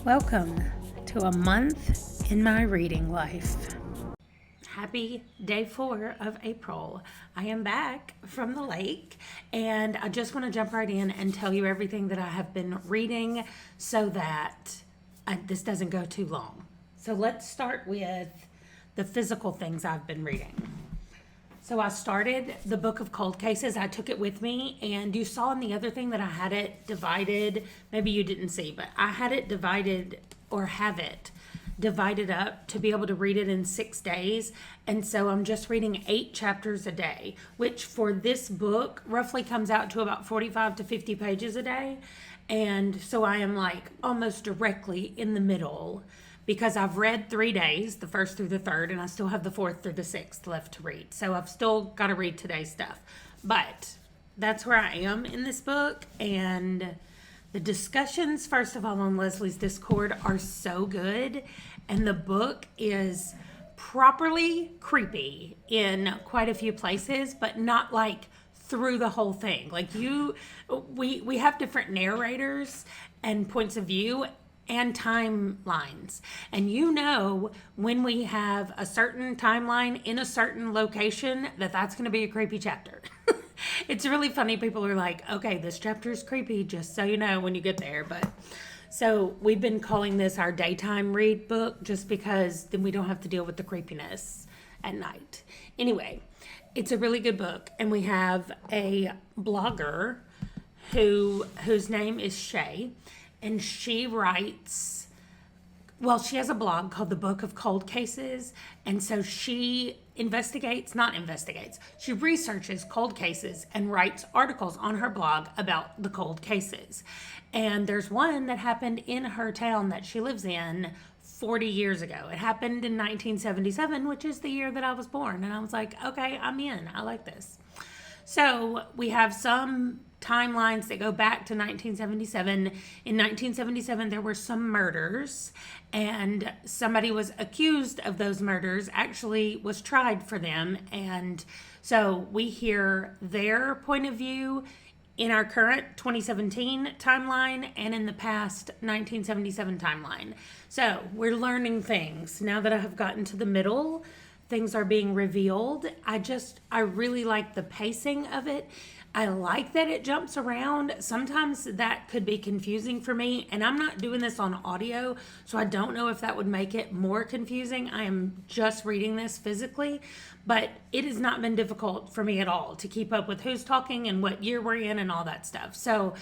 Welcome to a month in my reading life. Happy day 4 of April. I am back from the lake and I just want to jump right in and tell you everything that I have been reading so that this doesn't go too long. So let's start with the physical things I've been reading. So I started the book of cold cases. I took it with me, and you saw in the other thing that I had it divided. Maybe you didn't see, but I had it divided, or have it divided up to be able to read it in 6 days. And so I'm just reading 8 chapters a day, which for this book roughly comes out to about 45 to 50 pages a day. And so I am like almost directly in the middle, because I've read 3 days, the first through the third, and I still have the fourth through the sixth left to read. So I've still got to read today's stuff. But that's where I am in this book. And the discussions, first of all, on Leslie's Discord are so good. And the book is properly creepy in quite a few places, but not like through the whole thing. Like we have different narrators and points of view and timelines. And you know when we have a certain timeline in a certain location that's going to be a creepy chapter. It's really funny. People are like, okay, this chapter is creepy, just so you know when you get there. But so we've been calling this our daytime read book just because then we don't have to deal with the creepiness at night. Anyway, it's a really good book. And we have a blogger whose name is Shay. And she writes, she has a blog called The Book of Cold Cases. And so she she researches cold cases and writes articles on her blog about the cold cases. And there's one that happened in her town that she lives in 40 years ago. It happened in 1977, which is the year that I was born. And I was like, okay, I'm in. I like this. So we have some timelines that go back to 1977. In 1977, there were some murders, and somebody was accused of those murders, actually was tried for them. And so we hear their point of view in our current 2017 timeline and in the past 1977 timeline. So we're learning things. Now that I have gotten to the middle, things are being revealed. I really like the pacing of it. I like that it jumps around. Sometimes that could be confusing for me, and I'm not doing this on audio, so I don't know if that would make it more confusing. I am just reading this physically, but it has not been difficult for me at all to keep up with who's talking and what year we're in and all that stuff. So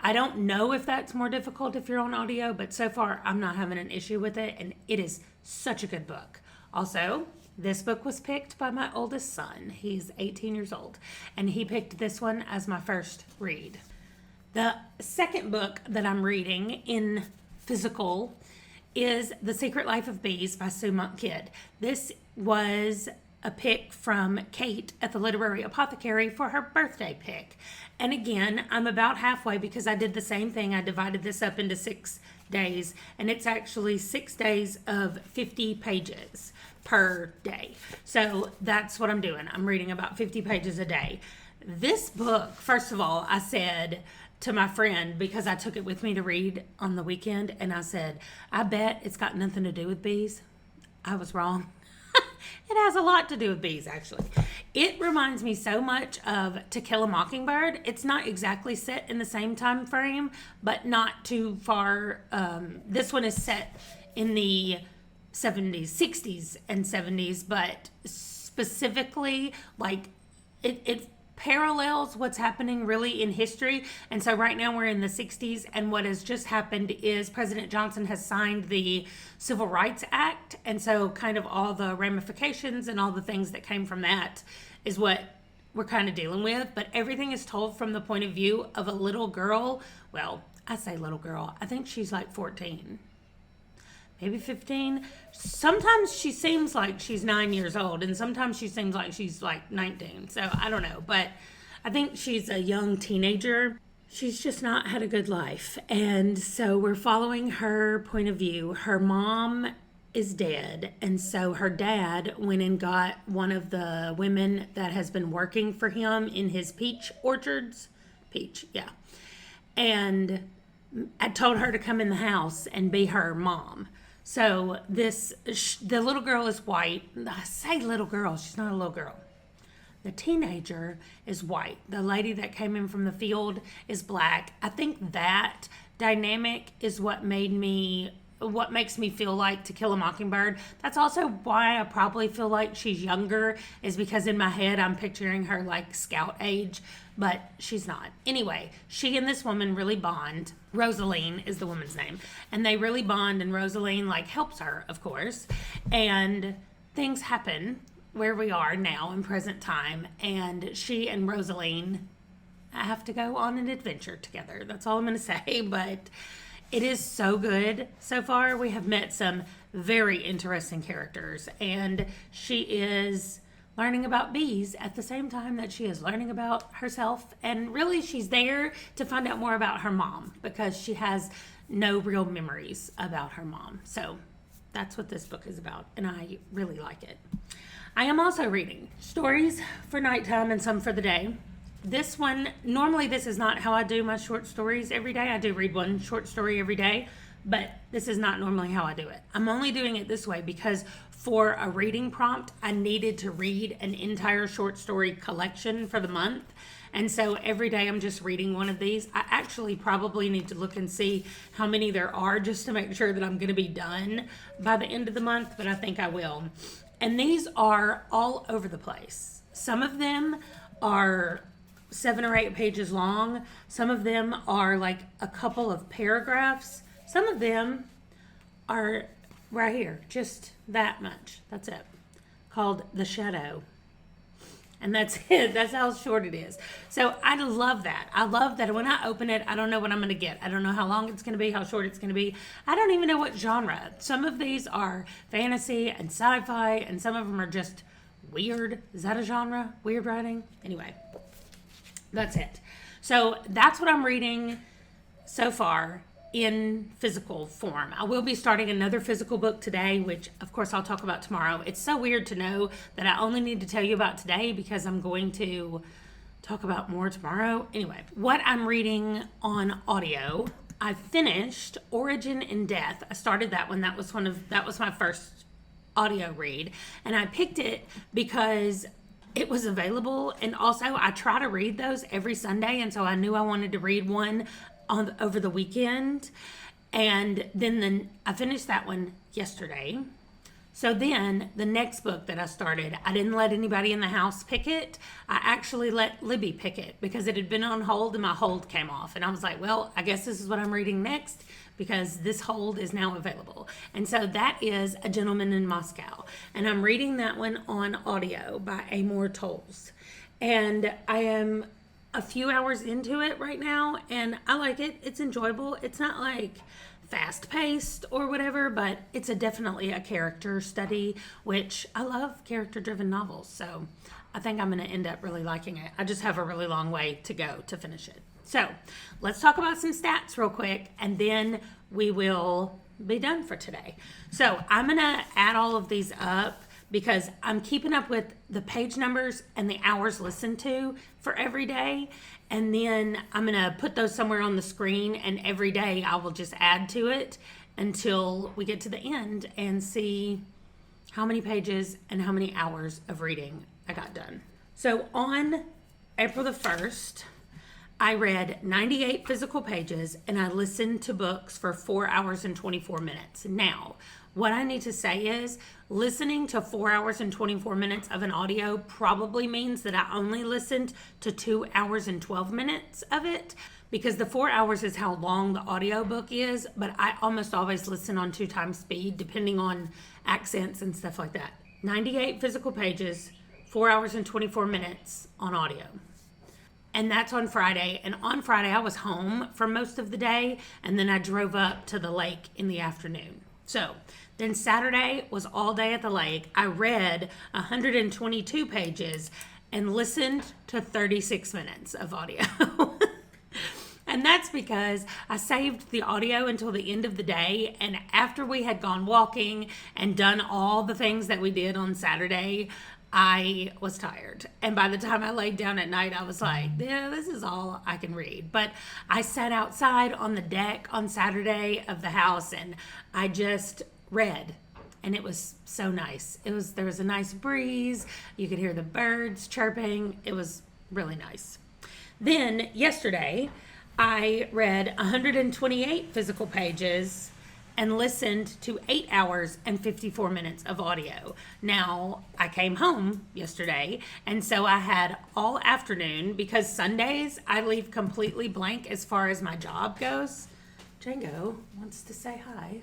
I don't know if that's more difficult if you're on audio, but so far I'm not having an issue with it, and it is such a good book. Also, this book was picked by my oldest son. He's 18 years old, and he picked this one as my first read. The second book that I'm reading in physical is The Secret Life of Bees by Sue Monk Kidd. This was a pick from Kate at the Literary Apothecary for her birthday pick. And again, I'm about halfway because I did the same thing. I divided this up into 6 days, and it's actually 6 days of 50 pages per day. So that's what I'm doing. I'm reading about 50 pages a day. This book, first of all, I said to my friend, because I took it with me to read on the weekend, and I said, I bet it's got nothing to do with bees. I was wrong. It has a lot to do with bees, actually. It reminds me so much of To Kill a Mockingbird. It's not exactly set in the same time frame, but not too far. This one is set in the 70s, 60s, and 70s, but specifically, like, it parallels what's happening really in history. And so right now we're in the 60s, and what has just happened is President Johnson has signed the Civil Rights Act, and so kind of all the ramifications and all the things that came from that is what we're kind of dealing with. But everything is told from the point of view of a little girl. Well, I say little girl, I think she's like 14, maybe 15. Sometimes she seems like she's 9 years old, and sometimes she seems like she's like 19. So I don't know, but I think she's a young teenager. She's just not had a good life. And so we're following her point of view. Her mom is dead, and so her dad went and got one of the women that has been working for him in his peach orchards. And I told her to come in the house and be her mom. So the little girl is white. I say little girl, she's not a little girl. The teenager is white. The lady that came in from the field is black. I think that dynamic is what makes me feel like To Kill a Mockingbird. That's also why I probably feel like she's younger, is because in my head I'm picturing her like scout age, but she's not. Anyway, she and this woman really bond. Rosaline is the woman's name. And they really bond, and Rosaline like helps her, of course. And things happen where we are now in present time, and she and Rosaline have to go on an adventure together. That's all I'm going to say, but it is so good so far. We have met some very interesting characters, and she is learning about bees at the same time that she is learning about herself. And really, she's there to find out more about her mom, because she has no real memories about her mom. So that's what this book is about, and I really like it. I am also reading stories for nighttime and some for the day. This one, normally this is not how I do my short stories every day. I do read one short story every day, but this is not normally how I do it. I'm only doing it this way because for a reading prompt, I needed to read an entire short story collection for the month. And so every day I'm just reading one of these. I actually probably need to look and see how many there are just to make sure that I'm going to be done by the end of the month, but I think I will. And these are all over the place. Some of them are 7 or 8 pages long. Some of them are like a couple of paragraphs. Some of them are right here, just that much. That's it. Called The Shadow. And that's it. That's how short it is. So I love that. I love that when I open it, I don't know what I'm going to get. I don't know how long it's going to be, how short it's going to be. I don't even know what genre. Some of these are fantasy and sci-fi, and some of them are just weird. Is that a genre? Weird writing? Anyway, that's it. So that's what I'm reading so far in physical form. I will be starting another physical book today, which of course I'll talk about tomorrow. It's so weird to know that I only need to tell you about today because I'm going to talk about more tomorrow. Anyway, what I'm reading on audio, I finished Origin in Death. I started that one. That was my first audio read, and I picked it because it was available, and also I try to read those every Sunday, and so I knew I wanted to read one over the weekend. And then I finished that one yesterday. So then the next book that I started, I didn't let anybody in the house pick it. I actually let Libby pick it because it had been on hold and my hold came off. And I was like, well, I guess this is what I'm reading next because this hold is now available. And so that is A Gentleman in Moscow. And I'm reading that one on audio by Amor Towles. And I am a few hours into it right now, and I like it. It's enjoyable. It's not like fast-paced or whatever, but it's definitely a character study, which I love character-driven novels, so I think I'm going to end up really liking it. I just have a really long way to go to finish it. So let's talk about some stats real quick, and then we will be done for today. So I'm going to add all of these up because I'm keeping up with the page numbers and the hours listened to for every day. And then I'm going to put those somewhere on the screen, and every day I will just add to it until we get to the end and see how many pages and how many hours of reading I got done. So on April the 1st, I read 98 physical pages and I listened to books for 4 hours and 24 minutes. Now, what I need to say is listening to 4 hours and 24 minutes of an audio probably means that I only listened to 2 hours and 12 minutes of it, because the 4 hours is how long the audio book is, but I almost always listen on 2 times speed depending on accents and stuff like that. 98 physical pages, 4 hours and 24 minutes on audio. And that's on Friday. And on Friday I was home for most of the day, and then I drove up to the lake in the afternoon. So then Saturday was all day at the lake. I read 122 pages and listened to 36 minutes of audio. And that's because I saved the audio until the end of the day. And after we had gone walking and done all the things that we did on Saturday, I was tired. And by the time I laid down at night, I was like, yeah, this is all I can read. But I sat outside on the deck on Saturday of the house and I just read. And it was so nice. There was a nice breeze. You could hear the birds chirping. It was really nice. Then yesterday, I read 128 physical pages and listened to 8 hours and 54 minutes of audio. Now, I came home yesterday, and so I had all afternoon, because Sundays I leave completely blank as far as my job goes. Django wants to say hi.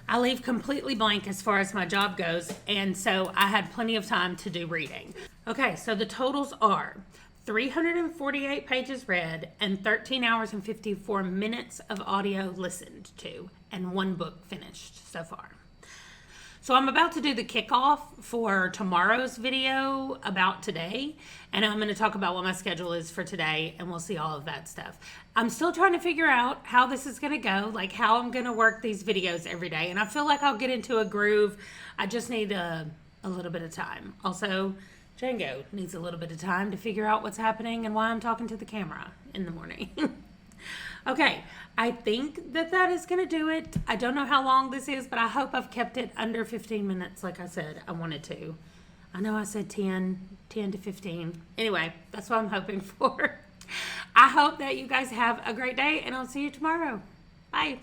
I leave completely blank as far as my job goes, and so I had plenty of time to do reading. Okay, so the totals are 348 pages read and 13 hours and 54 minutes of audio listened to, and 1 book finished so far. So I'm about to do the kickoff for tomorrow's video about today, and I'm going to talk about what my schedule is for today, and we'll see all of that stuff. I'm still trying to figure out how this is going to go, like how I'm going to work these videos every day, and I feel like I'll get into a groove. I just need a little bit of time. Also, Django needs a little bit of time to figure out what's happening and why I'm talking to the camera in the morning. Okay, I think that is going to do it. I don't know how long this is, but I hope I've kept it under 15 minutes like I said I wanted to. I know I said 10 to 15. Anyway, that's what I'm hoping for. I hope that you guys have a great day, and I'll see you tomorrow. Bye.